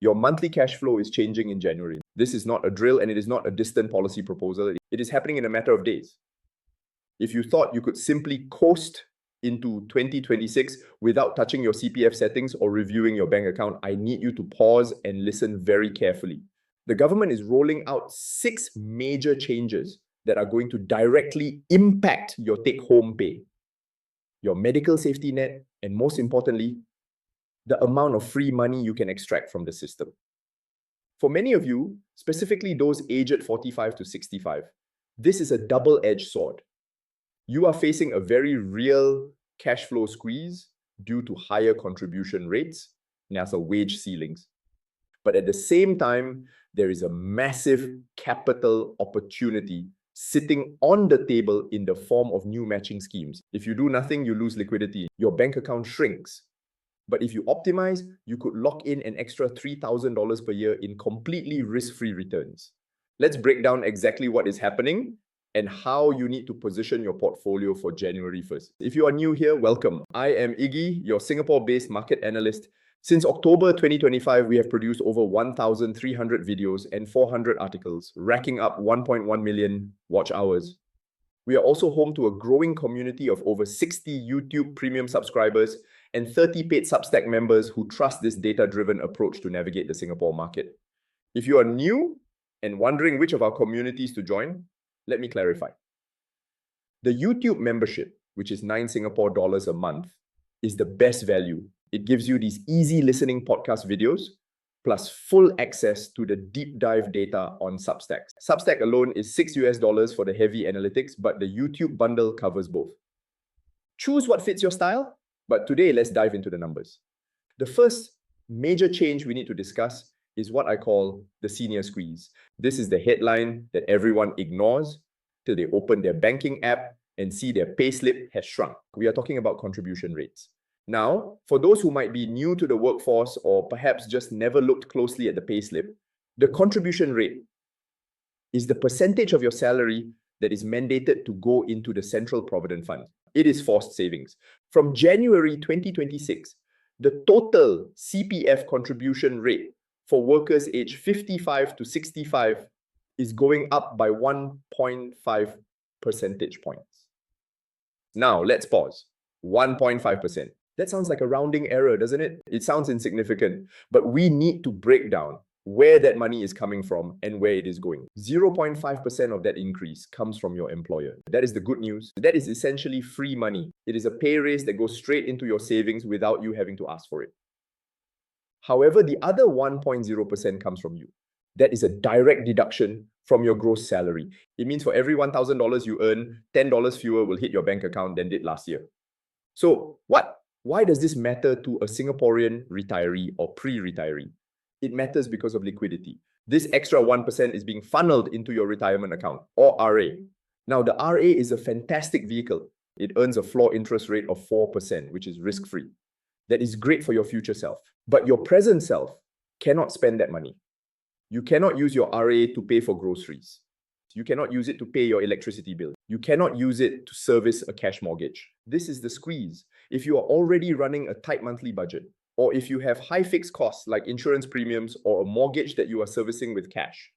Your monthly cash flow is changing in January. This is not a drill and it is not a distant policy proposal. It is happening in a matter of days. If you thought you could simply coast into 2026 without touching your CPF settings or reviewing your bank account, I need you to pause and listen very carefully. The government is rolling out 6 major changes that are going to directly impact your take-home pay, your medical safety net, and most importantly, the amount of free money you can extract from the system. For many of you, specifically those aged 45 to 65, this is a double-edged sword. You are facing a very real cash flow squeeze due to higher contribution rates and also wage ceilings. But at the same time, there is a massive capital opportunity sitting on the table in the form of new matching schemes. If you do nothing, you lose liquidity. Your bank account shrinks. But if you optimize, you could lock in an extra $3,000 per year in completely risk-free returns. Let's break down exactly what is happening and how you need to position your portfolio for January 1st. If you are new here, welcome. I am Iggy, your Singapore-based market analyst. Since October 2025, we have produced over 1,300 videos and 400 articles, racking up 1.1 million watch hours. We are also home to a growing community of over 60 YouTube premium subscribers and 30 paid Substack members who trust this data-driven approach to navigate the Singapore market. If you are new and wondering which of our communities to join, let me clarify. The YouTube membership, which is 9 Singapore dollars a month, is the best value. It gives you these easy listening podcast videos, plus full access to the deep dive data on Substack. Substack alone is $6 for the heavy analytics, but the YouTube bundle covers both. Choose what fits your style, but today let's dive into the numbers. The first major change we need to discuss is what I call the senior squeeze. This is the headline that everyone ignores till they open their banking app and see their payslip has shrunk. We are talking about contribution rates. Now, for those who might be new to the workforce or perhaps just never looked closely at the payslip, the contribution rate is the percentage of your salary that is mandated to go into the Central Provident Fund. It is forced savings. From January 2026, the total CPF contribution rate for workers aged 55 to 65 is going up by 1.5 percentage points. Now, let's pause. 1.5%. That sounds like a rounding error, doesn't it? It sounds insignificant, but we need to break down where that money is coming from and where it is going. 0.5% of that increase comes from your employer. That is the good news. That is essentially free money. It is a pay raise that goes straight into your savings without you having to ask for it. However, the other 1.0% comes from you. That is a direct deduction from your gross salary. It means for every $1,000 you earn, $10 fewer will hit your bank account than did last year. So what? Why does this matter to a Singaporean retiree or pre-retiree? It matters because of liquidity. This extra 1% is being funneled into your retirement account or RA. Now, the RA is a fantastic vehicle. It earns a floor interest rate of 4%, which is risk-free. That is great for your future self. But your present self cannot spend that money. You cannot use your RA to pay for groceries. You cannot use it to pay your electricity bill. You cannot use it to service a cash mortgage. This is the squeeze. If you are already running a tight monthly budget, or if you have high fixed costs like insurance premiums or a mortgage that you are servicing with cash,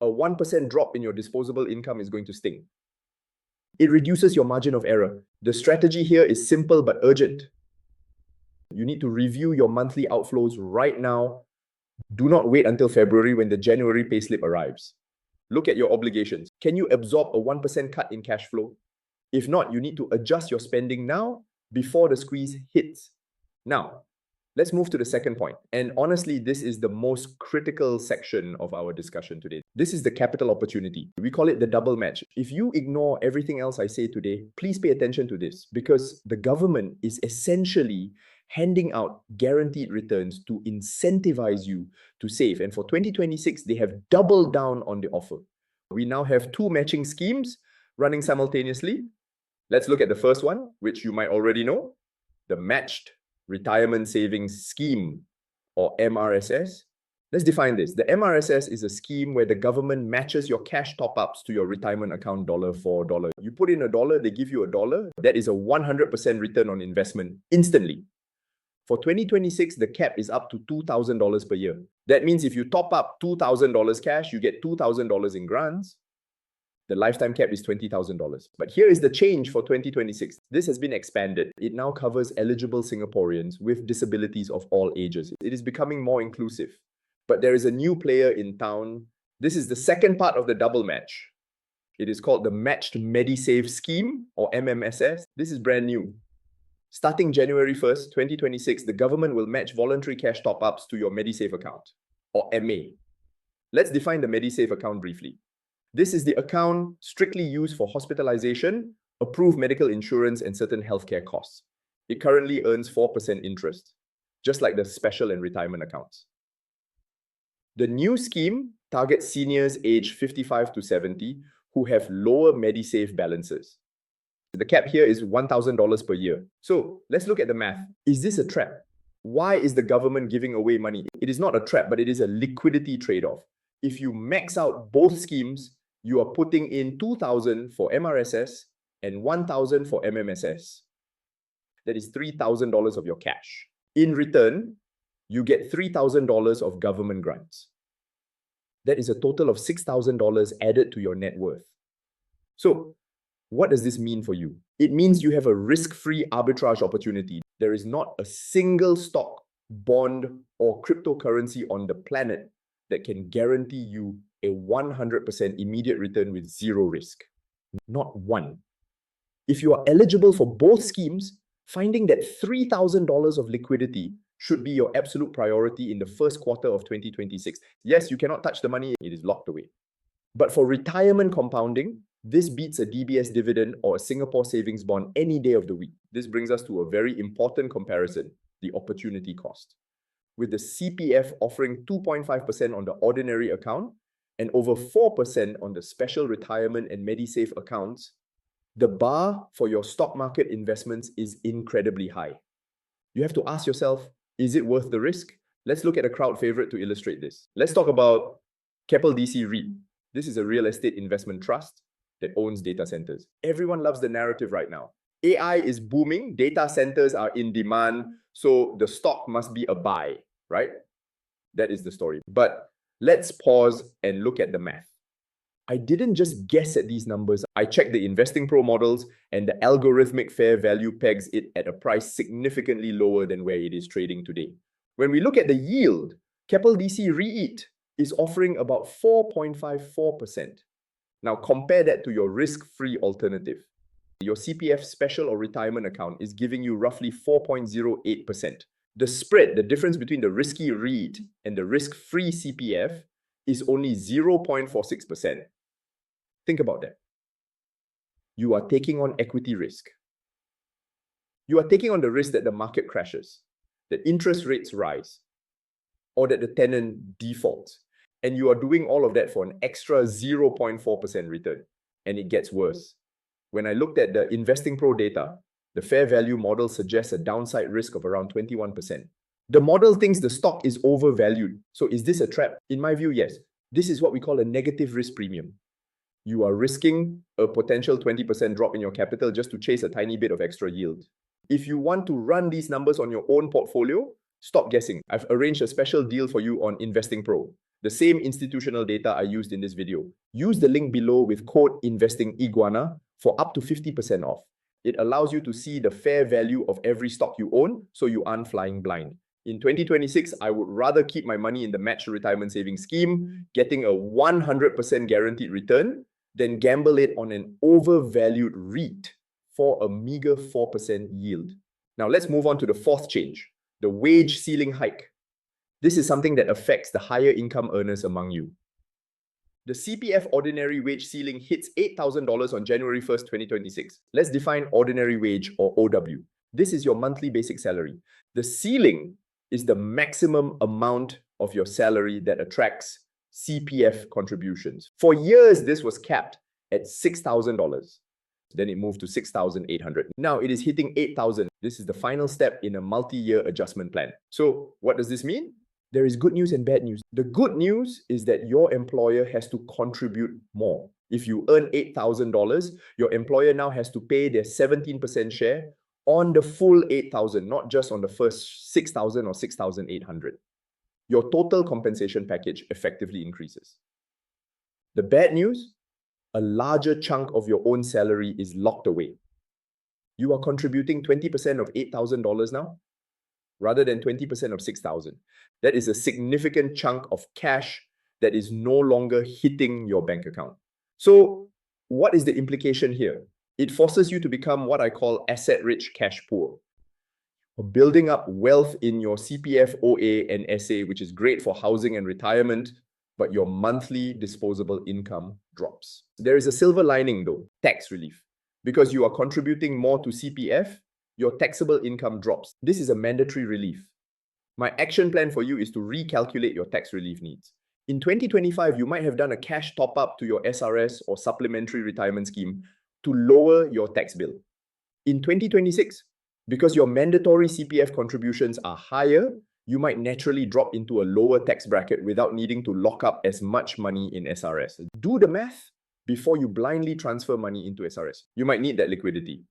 a 1% drop in your disposable income is going to sting. It reduces your margin of error. The strategy here is simple but urgent. You need to review your monthly outflows right now. Do not wait until February when the January payslip arrives. Look at your obligations. Can you absorb a 1% cut in cash flow? If not, you need to adjust your spending now before the squeeze hits. Now, let's move to the second point. And honestly, this is the most critical section of our discussion today. This is the capital opportunity. We call it the double match. If you ignore everything else I say today, please pay attention to this because the government is essentially handing out guaranteed returns to incentivize you to save. And for 2026, they have doubled down on the offer. We now have 2 matching schemes running simultaneously. Let's look at the first one, which you might already know, the Matched Retirement Savings Scheme, or MRSS. Let's define this. The MRSS is a scheme where the government matches your cash top-ups to your retirement account dollar for dollar. You put in $1, they give you $1. That is a 100% return on investment instantly. For 2026, the cap is up to $2,000 per year. That means if you top up $2,000 cash, you get $2,000 in grants. The lifetime cap is $20,000. But here is the change for 2026. This has been expanded. It now covers eligible Singaporeans with disabilities of all ages. It is becoming more inclusive. But there is a new player in town. This is the second part of the double match. It is called the Matched MediSave Scheme, or MMSS. This is brand new. Starting January 1st, 2026, the government will match voluntary cash top-ups to your MediSave account, or MA. Let's define the MediSave account briefly. This is the account strictly used for hospitalization, approved medical insurance, and certain healthcare costs. It currently earns 4% interest, just like the special and retirement accounts. The new scheme targets seniors aged 55 to 70 who have lower MediSave balances. The cap here is $1,000 per year. So let's look at the math. Is this a trap? Why is the government giving away money? It is not a trap, but it is a liquidity trade-off. If you max out both schemes, you are putting in $2,000 for MRSS and $1,000 for MMSS. That is $3,000 of your cash. In return, you get $3,000 of government grants. That is a total of $6,000 added to your net worth. So, what does this mean for you? It means you have a risk-free arbitrage opportunity. There is not a single stock, bond, or cryptocurrency on the planet that can guarantee you a 100% immediate return with zero risk. Not one. If you are eligible for both schemes, finding that $3,000 of liquidity should be your absolute priority in the first quarter of 2026. Yes, you cannot touch the money, it is locked away. But for retirement compounding, this beats a DBS dividend or a Singapore savings bond any day of the week. This brings us to a very important comparison, the opportunity cost. With the CPF offering 2.5% on the ordinary account and over 4% on the special retirement and MediSave accounts, the bar for your stock market investments is incredibly high. You have to ask yourself, is it worth the risk? Let's look at a crowd favorite to illustrate this. Let's talk about Keppel DC REIT. This is a real estate investment trust that owns data centers. Everyone loves the narrative right now. AI is booming, data centers are in demand, so the stock must be a buy, right? That is the story. But let's pause and look at the math. I didn't just guess at these numbers. I checked the Investing Pro models, and the algorithmic fair value pegs it at a price significantly lower than where it is trading today. When we look at the yield, Keppel DC REIT is offering about 4.54%. Now compare that to your risk-free alternative. Your CPF special or retirement account is giving you roughly 4.08%. The spread, the difference between the risky REIT and the risk-free CPF is only 0.46%. Think about that. You are taking on equity risk. You are taking on the risk that the market crashes, that interest rates rise, or that the tenant defaults. And you are doing all of that for an extra 0.4% return. And it gets worse. When I looked at the Investing Pro data, the fair value model suggests a downside risk of around 21%. The model thinks the stock is overvalued. So is this a trap? In my view, yes. This is what we call a negative risk premium. You are risking a potential 20% drop in your capital just to chase a tiny bit of extra yield. If you want to run these numbers on your own portfolio, stop guessing. I've arranged a special deal for you on Investing Pro. The same institutional data I used in this video. Use the link below with code investing Iguana for up to 50% off. It allows you to see the fair value of every stock you own, so you aren't flying blind. In 2026, I would rather keep my money in the Matched Retirement Savings Scheme, getting a 100% guaranteed return, than gamble it on an overvalued REIT for a meager 4% yield. Now let's move on to the fourth change, the wage ceiling hike. This is something that affects the higher income earners among you. The CPF ordinary wage ceiling hits $8,000 on January 1st, 2026. Let's define ordinary wage, or OW. This is your monthly basic salary. The ceiling is the maximum amount of your salary that attracts CPF contributions. For years, this was capped at $6,000. Then it moved to $6,800. Now it is hitting $8,000. This is the final step in a multi-year adjustment plan. So what does this mean? There is good news and bad news. The good news is that your employer has to contribute more. If you earn $8,000, your employer now has to pay their 17% share on the full 8,000, not just on the first 6,000 or 6,800. Your total compensation package effectively increases. The bad news, a larger chunk of your own salary is locked away. You are contributing 20% of $8,000 now, rather than 20% of 6,000. That is a significant chunk of cash that is no longer hitting your bank account. So what is the implication here? It forces you to become what I call asset-rich cash poor. Building up wealth in your CPF, OA, and SA, which is great for housing and retirement, but your monthly disposable income drops. There is a silver lining though, tax relief. Because you are contributing more to CPF, your taxable income drops. This is a mandatory relief. My action plan for you is to recalculate your tax relief needs. In 2025, you might have done a cash top-up to your SRS or supplementary retirement scheme to lower your tax bill. In 2026, because your mandatory CPF contributions are higher, you might naturally drop into a lower tax bracket without needing to lock up as much money in SRS. Do the math before you blindly transfer money into SRS. You might need that liquidity.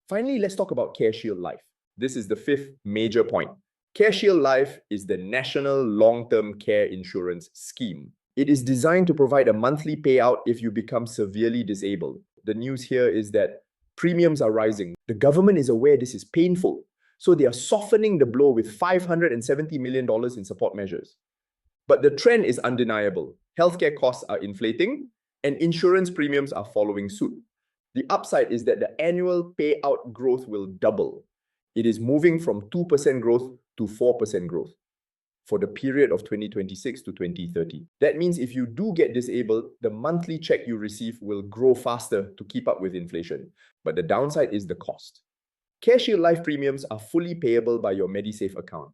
Finally, let's talk about CareShield Life. This is the fifth major point. CareShield Life is the national long-term care insurance scheme. It is designed to provide a monthly payout if you become severely disabled. The news here is that premiums are rising. The government is aware this is painful, so they are softening the blow with $570 million in support measures. But the trend is undeniable. Healthcare costs are inflating, and insurance premiums are following suit. The upside is that the annual payout growth will double. It is moving from 2% growth to 4% growth for the period of 2026 to 2030. That means if you do get disabled, the monthly check you receive will grow faster to keep up with inflation. But the downside is the cost. CareShield Life premiums are fully payable by your MediSave account.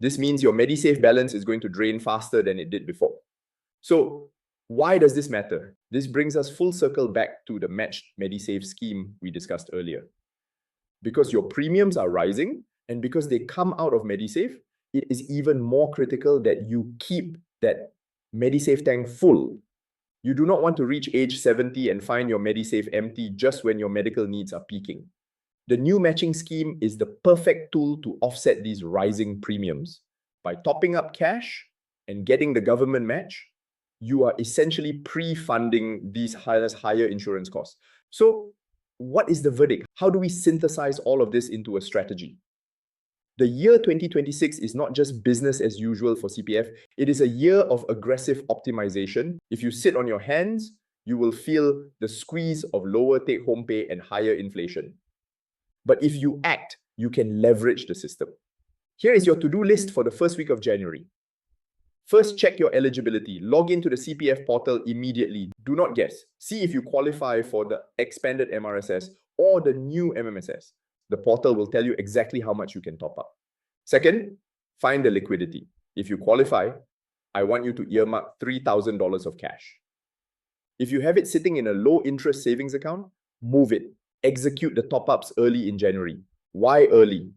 This means your MediSave balance is going to drain faster than it did before. So, why does this matter? This brings us full circle back to the Matched MediSave Scheme we discussed earlier. Because your premiums are rising and because they come out of MediSave, it is even more critical that you keep that MediSave tank full. You do not want to reach age 70 and find your MediSave empty just when your medical needs are peaking. The new matching scheme is the perfect tool to offset these rising premiums. By topping up cash and getting the government match, you are essentially pre-funding these higher insurance costs. So, what is the verdict? How do we synthesize all of this into a strategy? The year 2026 is not just business as usual for CPF, it is a year of aggressive optimization. If you sit on your hands, you will feel the squeeze of lower take-home pay and higher inflation. But if you act, you can leverage the system. Here is your to-do list for the first week of January. First, check your eligibility. Log into the CPF portal immediately. Do not guess. See if you qualify for the expanded MRSS or the new MMSS. The portal will tell you exactly how much you can top up. Second, find the liquidity. If you qualify, I want you to earmark $3,000 of cash. If you have it sitting in a low-interest savings account, move it. Execute the top-ups early in January. Why early?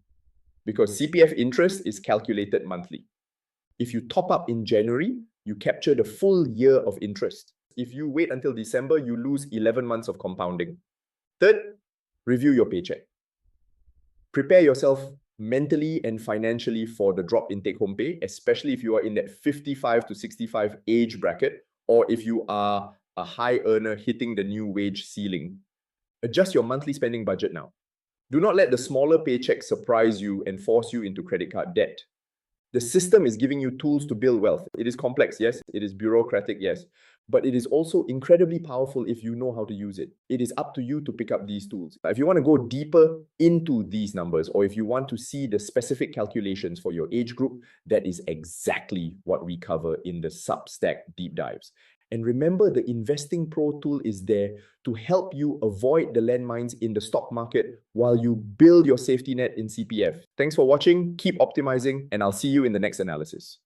Because CPF interest is calculated monthly. If you top up in January, you capture the full year of interest. If you wait until December, you lose 11 months of compounding. Third, review your paycheck. Prepare yourself mentally and financially for the drop in take-home pay, especially if you are in that 55 to 65 age bracket, or if you are a high earner hitting the new wage ceiling. Adjust your monthly spending budget now. Do not let the smaller paycheck surprise you and force you into credit card debt. The system is giving you tools to build wealth. It is complex, yes. It is bureaucratic, yes. But it is also incredibly powerful if you know how to use it. It is up to you to pick up these tools. If you want to go deeper into these numbers, or if you want to see the specific calculations for your age group, that is exactly what we cover in the Substack deep dives. And remember, the Investing Pro tool is there to help you avoid the landmines in the stock market while you build your safety net in CPF. Thanks for watching, keep optimizing, and I'll see you in the next analysis.